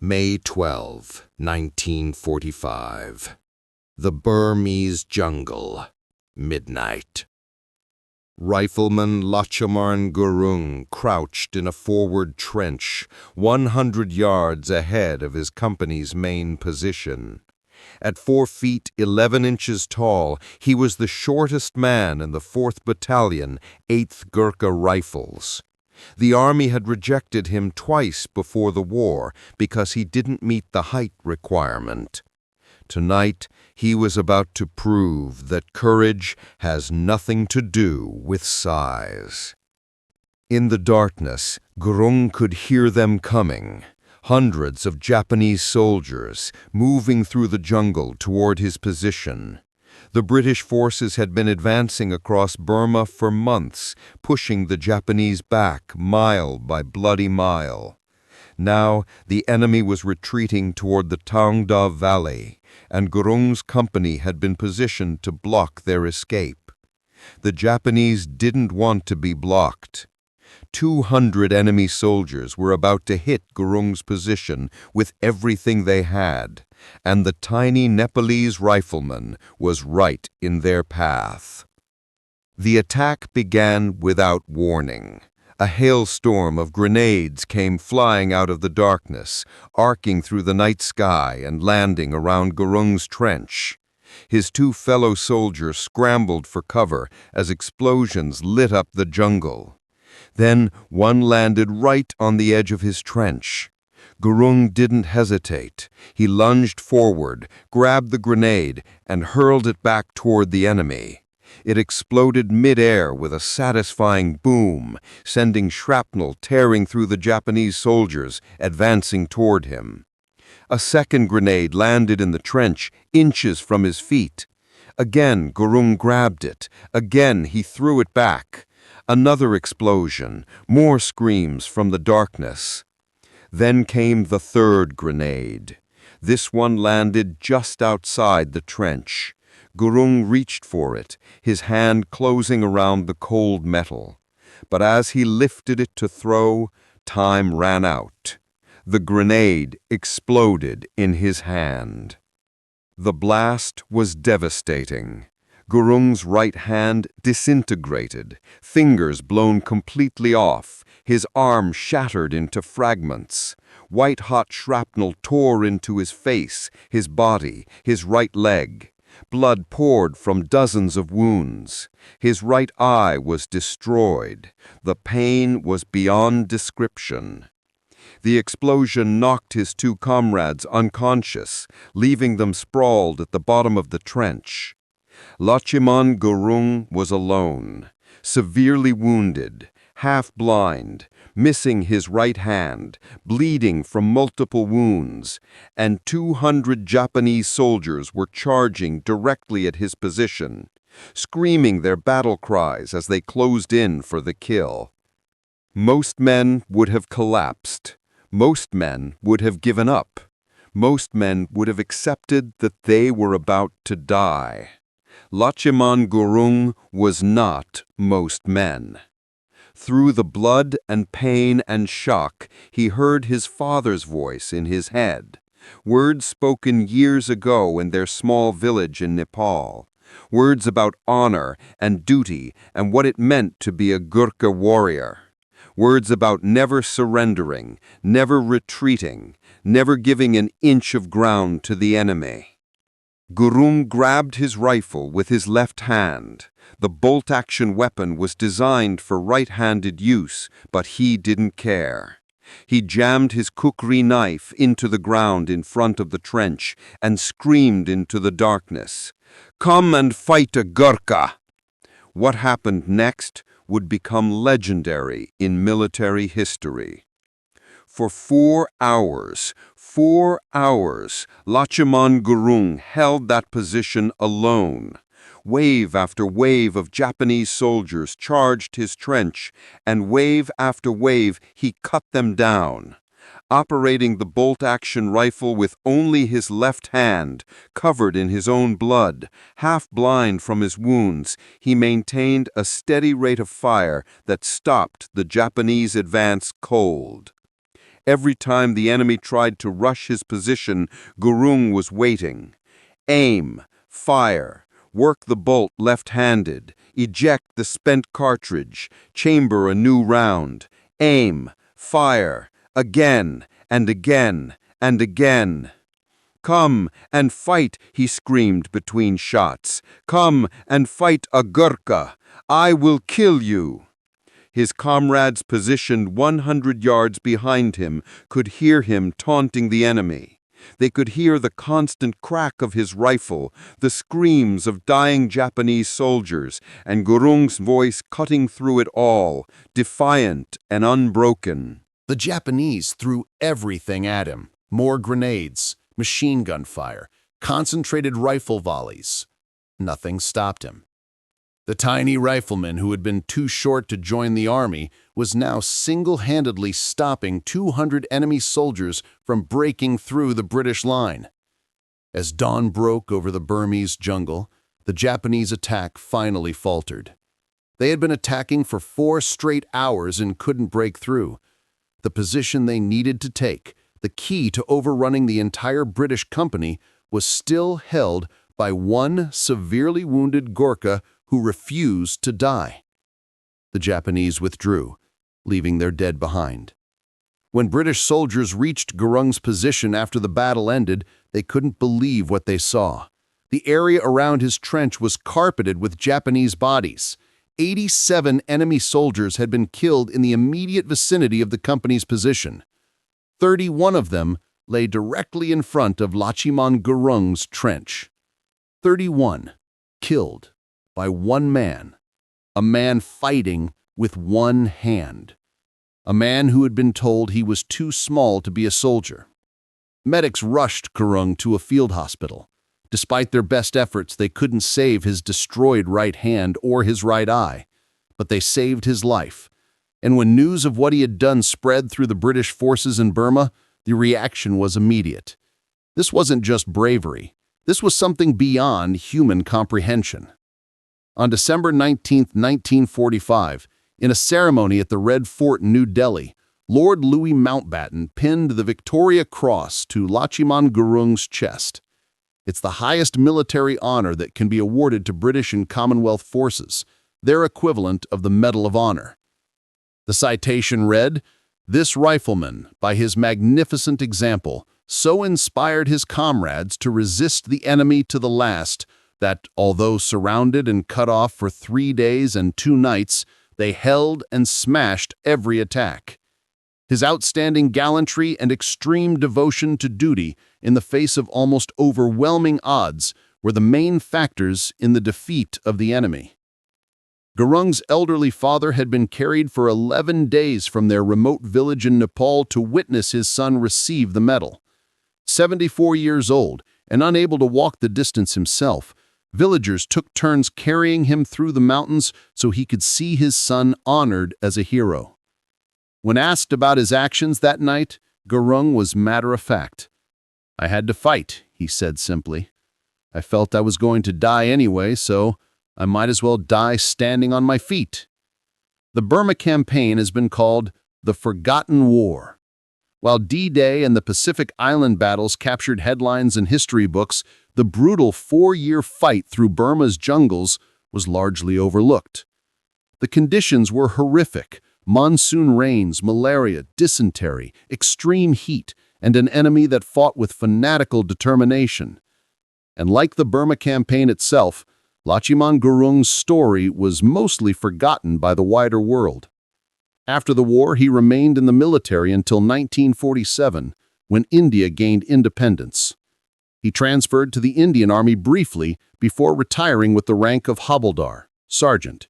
May 12, 1945. The Burmese jungle. Midnight. Rifleman Lachhiman Gurung crouched in a forward trench 100 yards ahead of his company's main position. At 4 feet 11 inches tall, he was the shortest man in the 4th Battalion, 8th Gurkha Rifles. The army had rejected him twice before the war because he didn't meet the height requirement. Tonight, he was about to prove that courage has nothing to do with size. In the darkness, Gurung could hear them coming. Hundreds of Japanese soldiers moving through the jungle toward his position. The British forces had been advancing across Burma for months, pushing the Japanese back mile by bloody mile. Now the enemy was retreating toward the Taungda Valley, and Gurung's company had been positioned to block their escape. The Japanese didn't want to be blocked. 200 enemy soldiers were about to hit Gurung's position with everything they had, and the tiny Nepalese rifleman was right in their path. The attack began without warning. A hailstorm of grenades came flying out of the darkness, arcing through the night sky and landing around Gurung's trench. His 2 fellow soldiers scrambled for cover as explosions lit up the jungle. Then one landed right on the edge of his trench. Gurung didn't hesitate. He lunged forward, grabbed the grenade, and hurled it back toward the enemy. It exploded mid-air with a satisfying boom, sending shrapnel tearing through the Japanese soldiers advancing toward him. A second grenade landed in the trench, inches from his feet. Again, Gurung grabbed it. Again, he threw it back. Another explosion, more screams from the darkness. Then came the third grenade. This one landed just outside the trench. Gurung reached for it, his hand closing around the cold metal. But as he lifted it to throw, time ran out. The grenade exploded in his hand. The blast was devastating. Gurung's right hand disintegrated, fingers blown completely off, his arm shattered into fragments. White-hot shrapnel tore into his face, his body, his right leg. Blood poured from dozens of wounds. His right eye was destroyed. The pain was beyond description. The explosion knocked his 2 comrades unconscious, leaving them sprawled at the bottom of the trench. Lachhiman Gurung was alone, severely wounded, half-blind, missing his right hand, bleeding from multiple wounds, and 200 Japanese soldiers were charging directly at his position, screaming their battle cries as they closed in for the kill. Most men would have collapsed. Most men would have given up. Most men would have accepted that they were about to die. Lachhiman Gurung was not most men. Through the blood and pain and shock, he heard his father's voice in his head, words spoken years ago in their small village in Nepal, words about honor and duty and what it meant to be a Gurkha warrior, words about never surrendering, never retreating, never giving an inch of ground to the enemy. Gurung grabbed his rifle with his left hand. The bolt-action weapon was designed for right-handed use, but he didn't care. He jammed his kukri knife into the ground in front of the trench and screamed into the darkness, "Come and fight a Gurkha!" What happened next would become legendary in military history. For 4 hours, Lachhiman Gurung held that position alone. Wave after wave of Japanese soldiers charged his trench, and wave after wave he cut them down. Operating the bolt-action rifle with only his left hand, covered in his own blood, half blind from his wounds, he maintained a steady rate of fire that stopped the Japanese advance cold. Every time the enemy tried to rush his position, Gurung was waiting. Aim, fire, work the bolt left-handed, eject the spent cartridge, chamber a new round. Aim, fire, again and again and again. "Come and fight," he screamed between shots. "Come and fight a Gurkha. I will kill you." His comrades positioned 100 yards behind him could hear him taunting the enemy. They could hear the constant crack of his rifle, the screams of dying Japanese soldiers, and Gurung's voice cutting through it all, defiant and unbroken. The Japanese threw everything at him. More grenades, machine gun fire, concentrated rifle volleys. Nothing stopped him. The tiny rifleman who had been too short to join the army was now single-handedly stopping 200 enemy soldiers from breaking through the British line. As dawn broke over the Burmese jungle, the Japanese attack finally faltered. They had been attacking for 4 straight hours and couldn't break through. The position they needed to take, the key to overrunning the entire British company, was still held by one severely wounded Gurkha who refused to die. The Japanese withdrew, leaving their dead behind. When British soldiers reached Gurung's position after the battle ended, they couldn't believe what they saw. The area around his trench was carpeted with Japanese bodies. 87 enemy soldiers had been killed in the immediate vicinity of the company's position. 31 of them lay directly in front of Lachhiman Gurung's trench. 31 killed by one man, a man fighting with one hand, a man who had been told he was too small to be a soldier. Medics rushed Gurung to a field hospital. Despite their best efforts, they couldn't save his destroyed right hand or his right eye, but they saved his life. And when news of what he had done spread through the British forces in Burma, the reaction was immediate. This wasn't just bravery. This was something beyond human comprehension. On December 19, 1945, in a ceremony at the Red Fort in New Delhi, Lord Louis Mountbatten pinned the Victoria Cross to Lachhiman Gurung's chest. It's the highest military honor that can be awarded to British and Commonwealth forces, their equivalent of the Medal of Honor. The citation read, "This rifleman, by his magnificent example, so inspired his comrades to resist the enemy to the last that, although surrounded and cut off for 3 days and 2 nights, they held and smashed every attack. His outstanding gallantry and extreme devotion to duty in the face of almost overwhelming odds were the main factors in the defeat of the enemy." Gurung's elderly father had been carried for 11 days from their remote village in Nepal to witness his son receive the medal. 74 years old and unable to walk the distance himself, villagers took turns carrying him through the mountains so he could see his son honored as a hero. When asked about his actions that night, Gurung was matter-of-fact. "I had to fight," he said simply. "I felt I was going to die anyway, so I might as well die standing on my feet." The Burma campaign has been called the Forgotten War. While D-Day and the Pacific Island battles captured headlines and history books, the brutal 4-year fight through Burma's jungles was largely overlooked. The conditions were horrific: monsoon rains, malaria, dysentery, extreme heat, and an enemy that fought with fanatical determination. And like the Burma campaign itself, Lachhiman Gurung's story was mostly forgotten by the wider world. After the war, he remained in the military until 1947, when India gained independence. He transferred to the Indian Army briefly before retiring with the rank of Havildar, sergeant.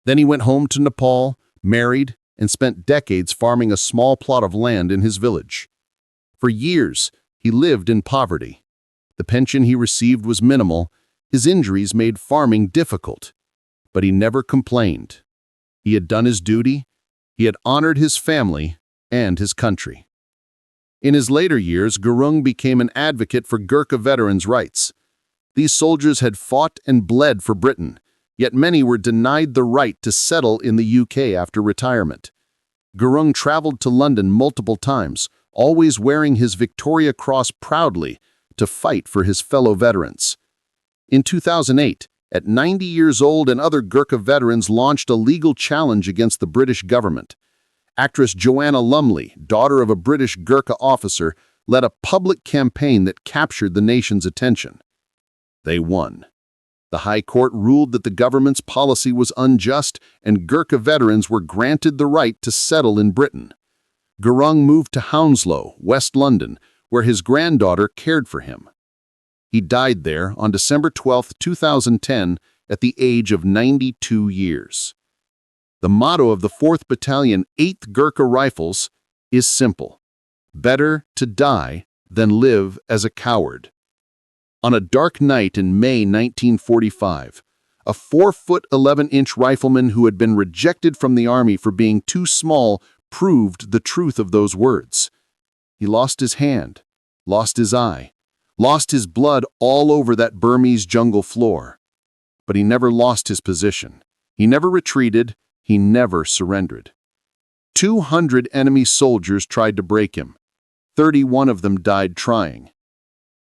Then he went home to Nepal, married, and spent decades farming a small plot of land in his village. For years, he lived in poverty. The pension he received was minimal. His injuries made farming difficult, but he never complained. He had done his duty. He had honored his family and his country. In his later years, Gurung became an advocate for Gurkha veterans' rights. These soldiers had fought and bled for Britain, yet many were denied the right to settle in the UK after retirement. Gurung traveled to London multiple times, always wearing his Victoria Cross proudly to fight for his fellow veterans. In 2008, at 90 years old, and other Gurkha veterans launched a legal challenge against the British government. Actress Joanna Lumley, daughter of a British Gurkha officer, led a public campaign that captured the nation's attention. They won. The High Court ruled that the government's policy was unjust, and Gurkha veterans were granted the right to settle in Britain. Gurung moved to Hounslow, West London, where his granddaughter cared for him. He died there on December 12, 2010, at the age of 92 years. The motto of the 4th Battalion, 8th Gurkha Rifles is simple: better to die than live as a coward. On a dark night in May 1945, a 4'11" rifleman who had been rejected from the army for being too small proved the truth of those words. He lost his hand, lost his eye, lost his blood all over that Burmese jungle floor. But he never lost his position. He never retreated. He never surrendered. 200 enemy soldiers tried to break him. 31 of them died trying.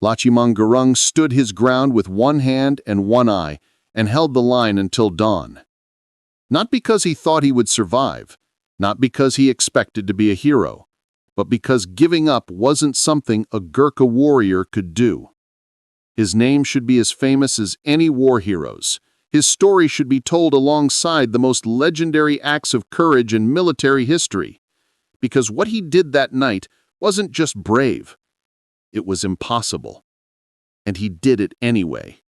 Lachhiman Gurung stood his ground with one hand and one eye and held the line until dawn. Not because he thought he would survive, not because he expected to be a hero, but because giving up wasn't something a Gurkha warrior could do. His name should be as famous as any war hero's. His story should be told alongside the most legendary acts of courage in military history. Because what he did that night wasn't just brave, it was impossible. And he did it anyway.